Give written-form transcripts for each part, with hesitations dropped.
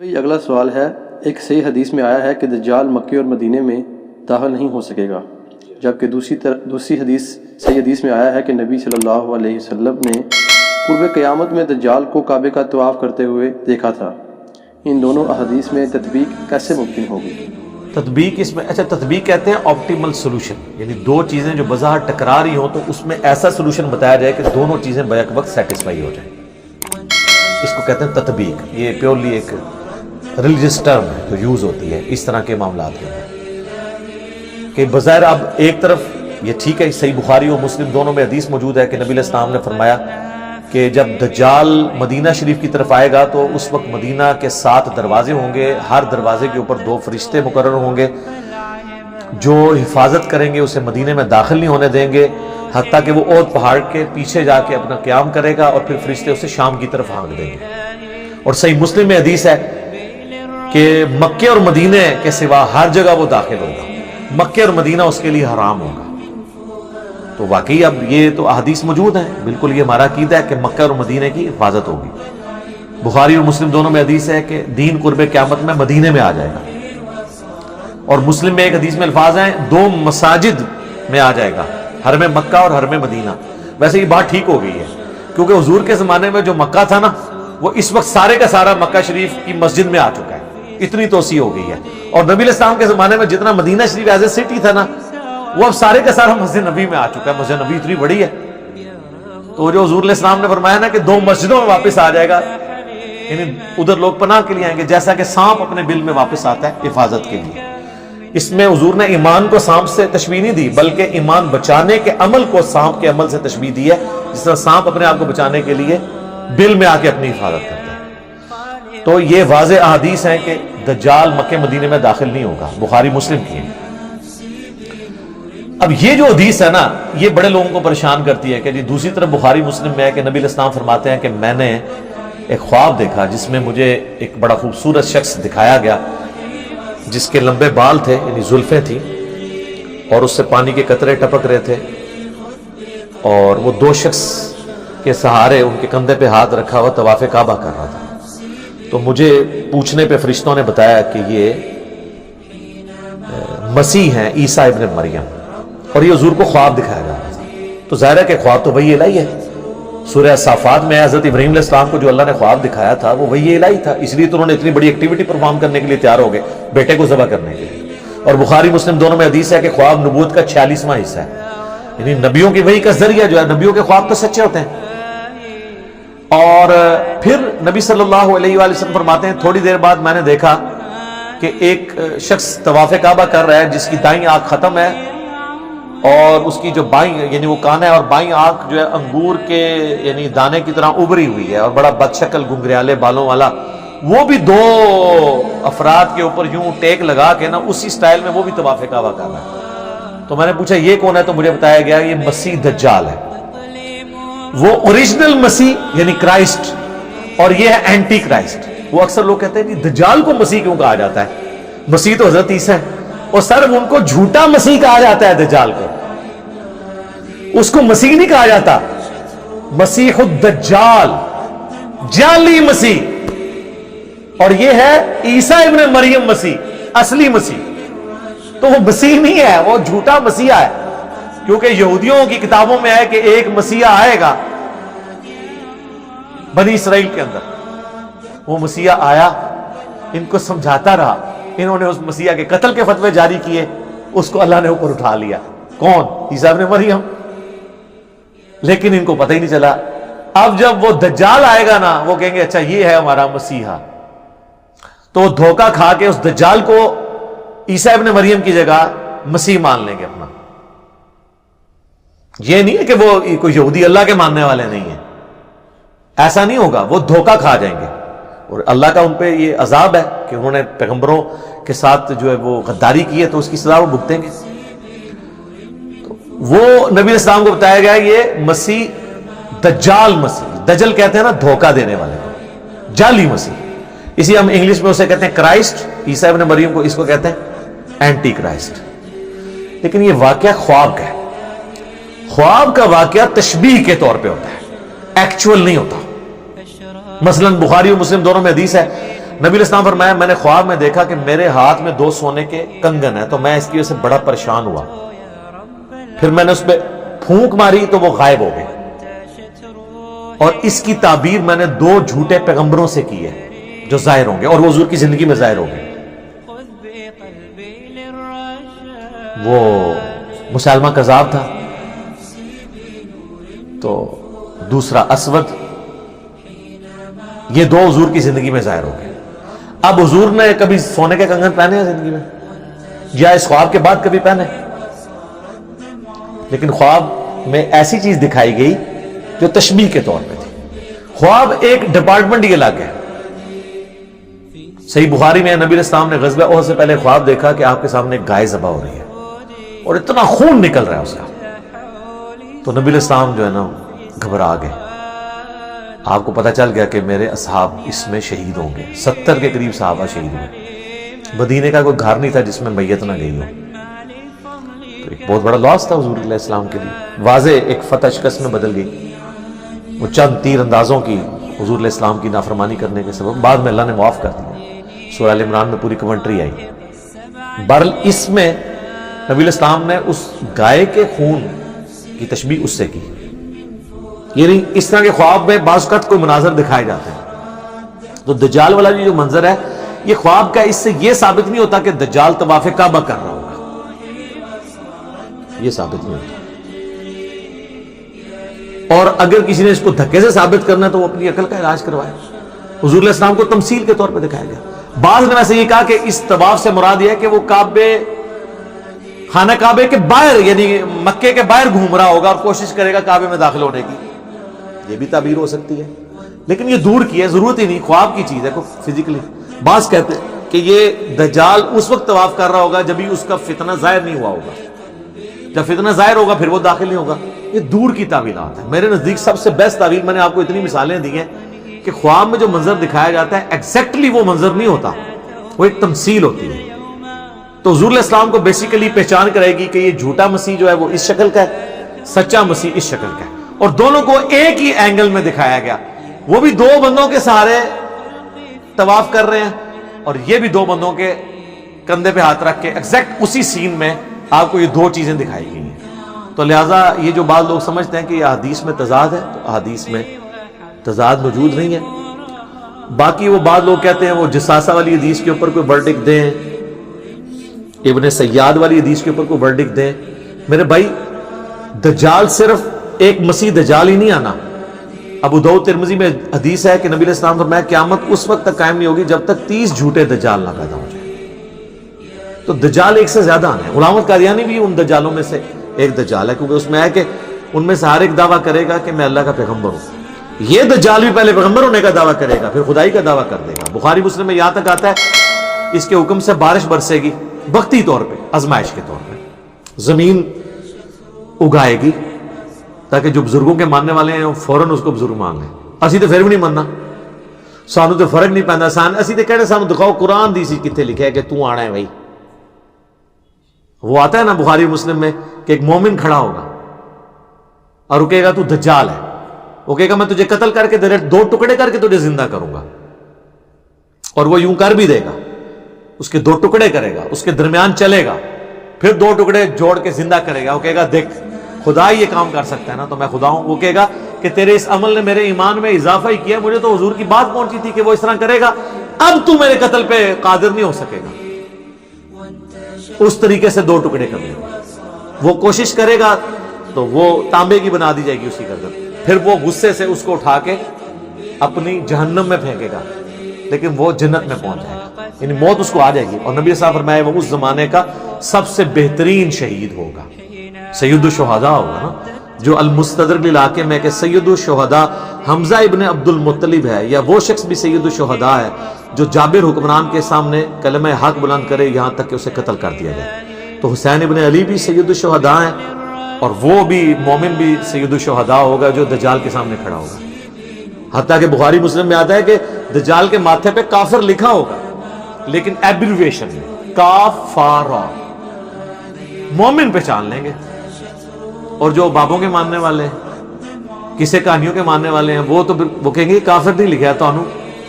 بھائی اگلا سوال ہے، ایک صحیح حدیث میں آیا ہے کہ دجال مکے اور مدینے میں داخل نہیں ہو سکے گا، جبکہ دوسری حدیث صحیح حدیث میں آیا ہے کہ نبی صلی اللہ علیہ وسلم نے قرب قیامت میں دجال کو کعبے کا طواف کرتے ہوئے دیکھا تھا۔ ان دونوں احادیث میں تطبیق کیسے ممکن ہوگی؟ تطبیق اس میں تطبیق کہتے ہیں آپٹیمل سولوشن، یعنی دو چیزیں جو بظاہر ٹکرا رہی ہوں تو اس میں ایسا سولوشن بتایا جائے کہ دونوں چیزیں بیک وقت سیٹسفائی ہو جائیں، اس کو کہتے ہیں تطبیق۔ یہ پیورلی ایک ریلیجس ٹرم ہے جو یوز ہوتی ہے اس طرح کے معاملات کے اندر، کہ بظاہر اب ایک طرف یہ ٹھیک ہے، صحیح بخاری اور مسلم دونوں میں حدیث موجود ہے کہ نبی علیہ السلام نے فرمایا کہ جب دجال مدینہ شریف کی طرف آئے گا تو اس وقت مدینہ کے 7 دروازے ہوں گے، ہر دروازے کے اوپر 2 فرشتے مقرر ہوں گے جو حفاظت کریں گے، اسے مدینہ میں داخل نہیں ہونے دیں گے حتیٰ کہ وہ احد پہاڑ کے پیچھے جا کے اپنا قیام کرے گا، اور پھر فرشتے اسے شام کی طرف ہانک دیں گے۔ اور صحیح مسلم میں حدیث ہے کہ مکے اور مدینہ کے سوا ہر جگہ وہ داخل ہوگا، مکے اور مدینہ اس کے لیے حرام ہوگا۔ تو واقعی اب یہ تو احادیث موجود ہیں، بالکل یہ ہمارا عقیدہ ہے کہ مکہ اور مدینہ کی حفاظت ہوگی۔ بخاری اور مسلم دونوں میں حدیث ہے کہ دین قرب قیامت میں مدینہ میں آ جائے گا، اور مسلم میں ایک حدیث میں الفاظ ہیں 2 مساجد میں آ جائے گا، حرم مکہ اور حرم مدینہ۔ ویسے یہ بات ٹھیک ہو گئی ہے، کیونکہ حضور کے زمانے میں جو مکہ تھا نا، وہ اس وقت سارے کا سارا مکہ شریف کی مسجد میں آ چکا ہے، اتنی توسیع ہو گئی ہے۔ اور نبی علیہ السلام کے زمانے میں جتنا مدینہ شریف ایز اے سٹی تھا نا، وہ اب سارے کا سارا مسجد نبی میں آ چکا ہے، مسجد نبی اتنی بڑی ہے۔ تو جو حضور علیہ السلام نے فرمایا نا کہ 2 مسجدوں میں واپس آ جائے گا، یعنی ادھر لوگ پناہ کے لیے آئیں گے، جیسا کہ سانپ اپنے بل میں واپس آتا ہے حفاظت کے لیے۔ اس میں حضور نے ایمان کو سانپ سے تشبیہ نہیں دی، بلکہ ایمان بچانے کے عمل کو سانپ کے عمل سے تشبیہ دی ہے، جس طرح سانپ اپنے آپ کو بچانے کے لیے بل میں آ کے اپنی حفاظت کرتا ہے۔ تو یہ واضح احادیث ہیں کہ دجال مکہ مدینے میں داخل نہیں ہوگا، بخاری مسلم کی ہے۔ اب یہ جو حدیث ہے نا، یہ بڑے لوگوں کو پریشان کرتی ہے کہ جی دوسری طرف بخاری مسلم میں ہے کہ نبی علیہ السلام فرماتے ہیں کہ میں نے ایک خواب دیکھا جس میں مجھے ایک بڑا خوبصورت شخص دکھایا گیا، جس کے لمبے بال تھے، یعنی زلفیں تھیں، اور اس سے پانی کے قطرے ٹپک رہے تھے، اور وہ 2 شخص کے سہارے ان کے کندھے پہ ہاتھ رکھا ہوا طواف کعبہ کر رہا تھا۔ تو مجھے پوچھنے پہ فرشتوں نے بتایا کہ یہ مسیح ہیں، عیسیٰ ابن مریم، اور یہ حضور کو خواب دکھایا جا رہا تھا۔ تو ظاہر ہے کہ خواب تو وحی الہی ہے۔ سورہ صافات میں حضرت ابراہیم علیہ السلام کو جو اللہ نے خواب دکھایا تھا وہ وحی الہی تھا، اس لیے تو انہوں نے اتنی بڑی ایکٹیویٹی پرفارم کرنے کے لیے تیار ہو گئے، بیٹے کو ذبح کرنے کے لیے۔ اور بخاری مسلم دونوں میں حدیث ہے کہ خواب نبوت کا 46واں حصہ ہے، یعنی نبیوں کی وحی کا ذریعہ جو ہے، نبیوں کے خواب تو سچے ہوتے ہیں۔ اور پھر نبی صلی اللہ علیہ وآلہ وسلم فرماتے ہیں تھوڑی دیر بعد میں نے دیکھا کہ ایک شخص طواف کعبہ کر رہا ہے جس کی دائیں آنکھ ختم ہے، اور اس کی جو بائیں یعنی وہ کان ہے، اور بائیں آنکھ جو ہے انگور کے یعنی دانے کی طرح ابری ہوئی ہے، اور بڑا بدشکل گنگریالے بالوں والا، وہ بھی 2 افراد کے اوپر یوں ٹیک لگا کے نا اسی سٹائل میں وہ بھی طواف کعبہ کر رہا ہے۔ تو میں نے پوچھا یہ کون ہے؟ تو مجھے بتایا گیا یہ مسیح دجال ہے، وہ اوریجنل مسیح یعنی کرائسٹ، اور یہ ہے اینٹی کرائسٹ۔ وہ اکثر لوگ کہتے ہیں کہ دجال کو مسیح کیوں کہا جاتا ہے؟ مسیح تو حضرت عیسیٰ ہے، اور صرف ان کو جھوٹا مسیح کہا جاتا ہے، دجال کو اس کو مسیح نہیں کہا جاتا۔ مسیح الدجال جعلی مسیح، اور یہ ہے عیسیٰ ابن مریم مسیح، اصلی مسیح۔ تو وہ مسیح نہیں ہے، وہ جھوٹا مسیحا ہے، کیونکہ یہودیوں کی کتابوں میں ہے کہ ایک مسیحا آئے گا بنی اسرائیل کے اندر۔ وہ مسیحا آیا، ان کو سمجھاتا رہا، انہوں نے اس مسیحا کے قتل کے فتوے جاری کیے، اس کو اللہ نے اوپر اٹھا لیا۔ کون؟ عیسیٰ ابن مریم۔ لیکن ان کو پتہ ہی نہیں چلا۔ اب جب وہ دجال آئے گا نا، وہ کہیں گے اچھا یہ ہے ہمارا مسیحا، تو وہ دھوکہ کھا کے اس دجال کو عیسیٰ ابن مریم کی جگہ مسیح مان لیں گے اپنا۔ یہ نہیں ہے کہ وہ کوئی یہودی اللہ کے ماننے والے نہیں ہیں، ایسا نہیں ہوگا، وہ دھوکہ کھا جائیں گے، اور اللہ کا ان پہ یہ عذاب ہے کہ انہوں نے پیغمبروں کے ساتھ جو ہے وہ غداری کی ہے، تو اس کی سزا وہ بھگتیں گے۔ تو وہ نبی علیہ السلام کو بتایا گیا یہ مسیح دجال مسیح، دجل کہتے ہیں نا دھوکہ دینے والے کو، جعلی مسیح، اسی ہم انگلش میں اسے کہتے ہیں کرائسٹ، عیسیٰ ابن مریم کو اس کو کہتے ہیں اینٹی کرائسٹ۔ لیکن یہ واقعہ خواب کا ہے، خواب کا واقعہ تشبیہ کے طور پہ ہوتا ہے، ایکچول نہیں ہوتا۔ مثلا بخاری اور مسلم دونوں میں حدیث ہے نبی علیہ السلام فرمایا میں نے خواب میں دیکھا کہ میرے ہاتھ میں 2 سونے کے کنگن ہیں، تو میں اس کی وجہ سے بڑا پریشان ہوا، پھر میں نے اس پہ پھونک ماری تو وہ غائب ہو گئے، اور اس کی تعبیر میں نے 2 جھوٹے پیغمبروں سے کی ہے جو ظاہر ہوں گے، اور وہ حضور کی زندگی میں ظاہر ہوں گے۔ وہ مسلمہ کذاب تھا، تو دوسرا اسود، یہ 2 حضور کی زندگی میں ظاہر ہو گئے۔ اب حضور نے کبھی سونے کے کنگن پہنے ہیں زندگی میں، یا اس خواب کے بعد کبھی پہنے؟ لیکن خواب میں ایسی چیز دکھائی گئی جو تشبیہ کے طور پہ تھی۔ خواب ایک ڈپارٹمنٹ یہ الگ ہے۔ صحیح بخاری میں نبی علیہ السلام نے غزوہ احد سے پہلے خواب دیکھا کہ آپ کے سامنے ایک گائے ذبح ہو رہی ہے اور اتنا خون نکل رہا ہے اس کا، تو نبی علیہ السلام جو ہے نا گھبرا گئے۔ آپ کو پتہ چل گیا کہ میرے اصحاب اس میں شہید ہوں گے، 70 کے قریب صحابہ شہید ہوئے۔ مدینے کا کوئی گھر نہیں تھا جس میں میت نہ گئی ہو، تو ایک بہت بڑا لاس تھا حضور علیہ السلام کے لیے۔ واضح ایک فتح شکست میں بدل گئی، وہ چند تیر اندازوں کی حضور علیہ السلام کی نافرمانی کرنے کے سبب بعد میں اللہ نے معاف کر دیا۔ سورہ ال عمران میں پوری کمنٹری آئی۔ بہرحال اس میں نبی علیہ السلام نے اس گائے کے خون کی تشبیہ اس سے کی، یعنی اس طرح کے خواب میں بعض اوقات کوئی مناظر دکھائے جاتے ہیں۔ تو دجال والا جو منظر ہے یہ خواب کا، اس سے یہ ثابت نہیں ہوتا کہ دجال طواف کعبہ کر رہا ہوگا، یہ ثابت نہیں ہوتا۔ اور اگر کسی نے اس کو دھکے سے ثابت کرنا ہے تو وہ اپنی عقل کا علاج کروائے۔ حضور علیہ السلام کو تمثیل کے طور پہ دکھایا گیا۔ بعض نے ویسے یہ کہا کہ اس طواف سے مراد یہ ہے کہ وہ خانہ کعبے کے باہر، یعنی مکے کے باہر گھوم رہا ہوگا اور کوشش کرے گا کعبے میں داخل ہونے کی، یہ بھی تعبیر ہو سکتی ہے، لیکن یہ دور کی ہے، ضرورت ہی نہیں، خواب کی چیز ہے فزیکلی۔ بعض کہتے ہیں کہ یہ دجال اس وقت طواف کر رہا ہوگا جب ہی اس کا فتنہ ظاہر نہیں ہوا ہوگا، جب فتنہ ظاہر ہوگا پھر وہ داخل نہیں ہوگا۔ یہ دور کی تعویلات ہیں۔ میرے نزدیک سب سے بیسٹ تعویل، میں نے آپ کو اتنی مثالیں دی ہیں کہ خواب میں جو منظر دکھایا جاتا ہے ایگزیکٹلی وہ منظر نہیں ہوتا، وہ ایک تمثیل ہوتی ہے۔ تو حضور علیہ السلام کو بیسیکلی پہچان کرے گی کہ یہ جھوٹا مسیح جو ہے وہ اس شکل کا ہے، سچا مسیح اس شکل کا ہے، اور دونوں کو ایک ہی اینگل میں دکھایا گیا۔ وہ بھی 2 بندوں کے سہارے طواف کر رہے ہیں اور یہ بھی 2 بندوں کے کندھے پہ ہاتھ رکھ کے ایگزیکٹ اسی سین میں آپ کو یہ 2 چیزیں دکھائی گئی ہیں۔ تو لہٰذا یہ جو بعض لوگ سمجھتے ہیں کہ یہ احادیث میں تضاد ہے، تو احادیث میں تضاد موجود نہیں ہے۔ باقی وہ بعض لوگ کہتے ہیں وہ جساسہ والی حدیث کے اوپر کوئی ورڈکٹ دیں، ابن سیاد والی حدیث کے اوپر کوئی ورڈکٹ دیں۔ میرے بھائی دجال صرف ایک مسیح دجال ہی نہیں آنا۔ ابو داؤد ترمذی میں حدیث ہے کہ نبی علیہ السلام فرمایا قیامت اس وقت تک قائم نہیں ہوگی جب تک 30 جھوٹے دجال نہ پیدا ہو جائیں۔ تو دجال ایک سے زیادہ آنے ہیں۔ غلام احمد قادیانی بھی ان دجالوں میں سے ایک دجال ہے، کیونکہ اس میں ہے کہ ان میں سے ہر ایک دعویٰ کرے گا کہ میں اللہ کا پیغمبر ہوں۔ یہ دجال بھی پہلے پیغمبر ہونے کا دعویٰ کرے گا، پھر خدائی کا دعویٰ کر دے گا۔ بخاری مسلم میں یہاں تک آتا ہے اس کے حکم سے بارش برسے گی، وقتی طور پہ، آزمائش کے طور پہ زمین اگائے گی تاکہ جو بزرگوں کے ماننے والے ہیں وہ فوراً اس کو بزرگ مان لیں۔ اسی تو پھر بھی نہیں ماننا، سانو تو فرق نہیں پہنتا، اسی تو کہنے سانو دکھاؤ قرآن دی سی کتنے لکھا ہے کہ تو آنا ہے بھائی۔ وہ آتا ہے نا بخاری مسلم میں کہ ایک مومن کھڑا ہوگا اور وہ کہے گا تو دجال ہے، وہ کہے گا میں تجھے قتل کر کے 2 ٹکڑے کر کے تجھے زندہ کروں گا، اور وہ یوں کر بھی دے گا، اس کے 2 ٹکڑے کرے گا، اس کے درمیان چلے گا، پھر 2 ٹکڑے جوڑ کے زندہ کرے گا۔ وہ کہے گا دیکھ خدا یہ کام کر سکتا ہے نا، تو میں خدا ہوں۔ وہ کہے گا کہ تیرے اس عمل نے میرے ایمان میں اضافہ ہی کیا، مجھے تو حضور کی بات پہنچی تھی کہ وہ اس طرح کرے گا، اب تو میرے قتل پہ قادر نہیں ہو سکے گا۔ اس طریقے سے 2 ٹکڑے کر لیں گے، وہ کوشش کرے گا تو وہ تانبے کی بنا دی جائے گی اس کی گردن، پھر وہ غصے سے اس کو اٹھا کے اپنی جہنم میں پھینکے گا، لیکن وہ جنت میں پہنچ جائے گا، یعنی موت اس کو آ جائے گی۔ اور نبی صاحب فرمائے وہ اس زمانے کا سب سے بہترین شہید ہوگا، سید الشہداء ہوگا نا، جو المستدرک للحاکم میں کہ سید الشہداء حمزہ ابن عبد المطلب ہے، یا وہ شخص بھی سید الشہداء ہے جو جابر حکمران کے سامنے کلمہ حق بلند کرے یہاں تک کہ اسے قتل کر دیا جائے۔ تو حسین ابن علی بھی سید الشہداء ہیں، اور وہ بھی مومن بھی سید الشہداء ہوگا جو دجال کے سامنے کھڑا ہوگا۔ حتیٰ کہ بخاری مسلم میں آتا ہے کہ دجال کے ماتھے پہ کافر لکھا ہوگا، لیکن ایبریویشن میں کافارا، مومن پہچان لیں گے۔ اور جو بابوں کے ماننے والے ہیں، کسے کہانیوں کے ماننے والے ہیں، وہ تو وہ کہیں گے کافر نہیں لکھا ہے، تو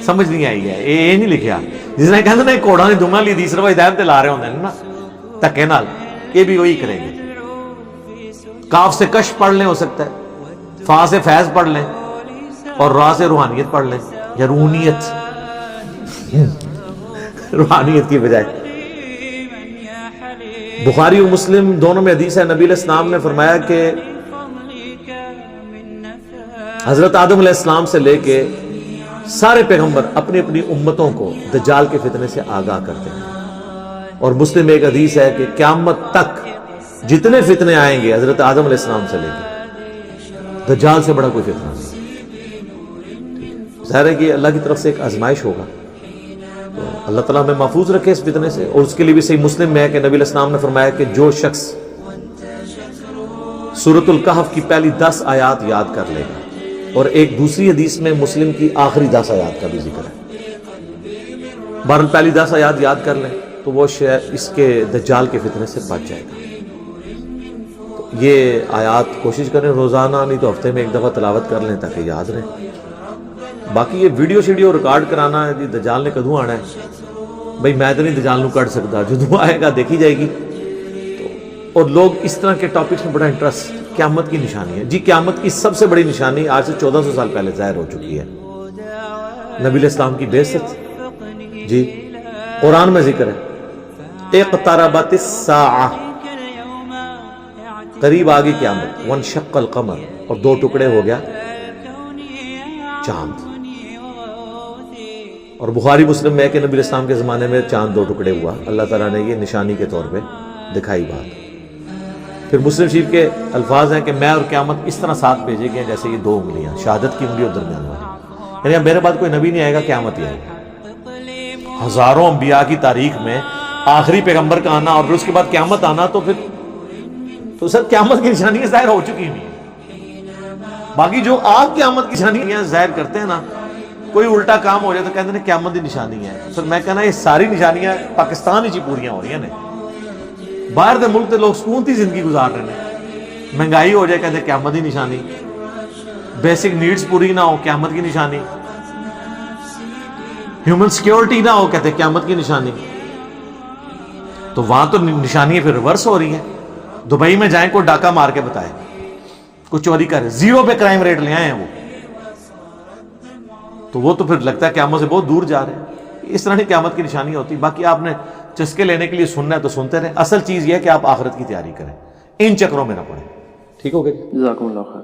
سمجھ نہیں آئی ہے یہ نہیں لکھیا جس نے کہتے نا کوڑا نے دنگا لی تیسرا ہدایت تے لا رہے ہوندے نا دھکے نال یہ بھی وہی کریں گے کاف سے کش پڑھ لیں ہو سکتا ہے فا سے فیض پڑھ لیں اور را سے روحانیت پڑھ لیں یا روحانیت روحانیت کی بجائے بخاری و مسلم دونوں میں حدیث ہے نبی علیہ السلام نے فرمایا کہ حضرت آدم علیہ السلام سے لے کے سارے پیغمبر اپنی اپنی امتوں کو دجال کے فتنے سے آگاہ کرتے ہیں اور مسلم میں ایک حدیث ہے کہ قیامت تک جتنے فتنے آئیں گے حضرت آدم علیہ السلام سے لے کے دجال سے بڑا کوئی فتنہ نہیں ظاہر ہے کہ اللہ کی طرف سے ایک آزمائش ہوگا تو اللہ تعالیٰ ہمیں محفوظ رکھے اس فتنے سے اور اس کے لیے بھی صحیح مسلم میں ہے کہ نبی علیہ السلام نے فرمایا کہ جو شخص سورۃ الکہف کی پہلی 10 آیات یاد کر لے گا اور ایک دوسری حدیث میں مسلم کی آخری 10 آیات کا بھی ذکر ہے بہرحال پہلی 10 آیات یاد کر لیں تو وہ اس کے دجال کے فتنے سے بچ جائے گا تو یہ آیات کوشش کریں روزانہ نہیں تو ہفتے میں ایک دفعہ تلاوت کر لیں تاکہ یاد رہے باقی یہ ویڈیو شیڈیو ریکارڈ کرانا ہے جی دجال نے کدوں آنا ہے بھائی میں تو نہیں دجال نو کر سکتا جدوں آئے گا دیکھی جائے گی تو اور لوگ اس طرح کے ٹاپکس میں بڑا انٹرسٹ قیامت کی نشانی ہے جی قیامت کی سب سے بڑی نشانی آج سے 1400 سال پہلے ظاہر ہو چکی ہے نبی علیہ السلام کی بعثت جی قرآن میں ذکر ہے اقتربت الساعہ قریب آگئی قیامت وانشق القمر اور 2 ٹکڑے ہو گیا چاند اور بخاری مسلم میں ہے کہ نبی علیہ السلام کے زمانے میں چاند 2 ٹکڑے ہوا اللہ تعالیٰ نے یہ نشانی کے طور پہ دکھائی بات پھر مسلم شریف کے الفاظ ہیں کہ میں اور قیامت اس طرح ساتھ بھیجے گئے جیسے یہ 2 انگلیاں شہادت کی انگلی اور درمیان والی یعنی اب میرے بعد کوئی نبی نہیں آئے گا قیامت ہی آئے گا ہزاروں انبیاء کی تاریخ میں آخری پیغمبر کا آنا اور اس کے بعد قیامت آنا تو پھر تو سر قیامت کی نشانیاں ظاہر ہو چکی ہیں باقی جو آپ قیامت کی نشانیاں ظاہر کرتے ہیں نا کوئی الٹا کام ہو جائے تو کہتے ہیں قیامت کی نشانی ہے سر میں کہنا یہ ساری نشانیاں پاکستان ہی پوریاں ہو رہی ہیں باہر دے ملک دے لوگ سکون تھی زندگی گزار رہے ہیں مہنگائی ہو جائے کہتے ہیں قیامت کی نشانی بیسک نیڈز پوری نہ ہو قیامت کی نشانی ہیومن سیکیورٹی نہ ہو کہتے ہیں قیامت کی نشانی تو وہاں تو نشانیاں پھر ریورس ہو رہی ہیں دبئی میں جائیں کوئی ڈاکہ مار کے بتائے کوئی چوری کرے 0 پہ کرائم ریٹ لے آئے ہیں وہ تو پھر لگتا ہے قیامت سے بہت دور جا رہے ہیں اس طرح کی قیامت کی نشانی ہوتی باقی آپ نے چسکے لینے کے لیے سننا ہے تو سنتے رہیں اصل چیز یہ ہے کہ آپ آخرت کی تیاری کریں ان چکروں میں نہ پڑیں ٹھیک ہو گیا جزاکم اللہ خیر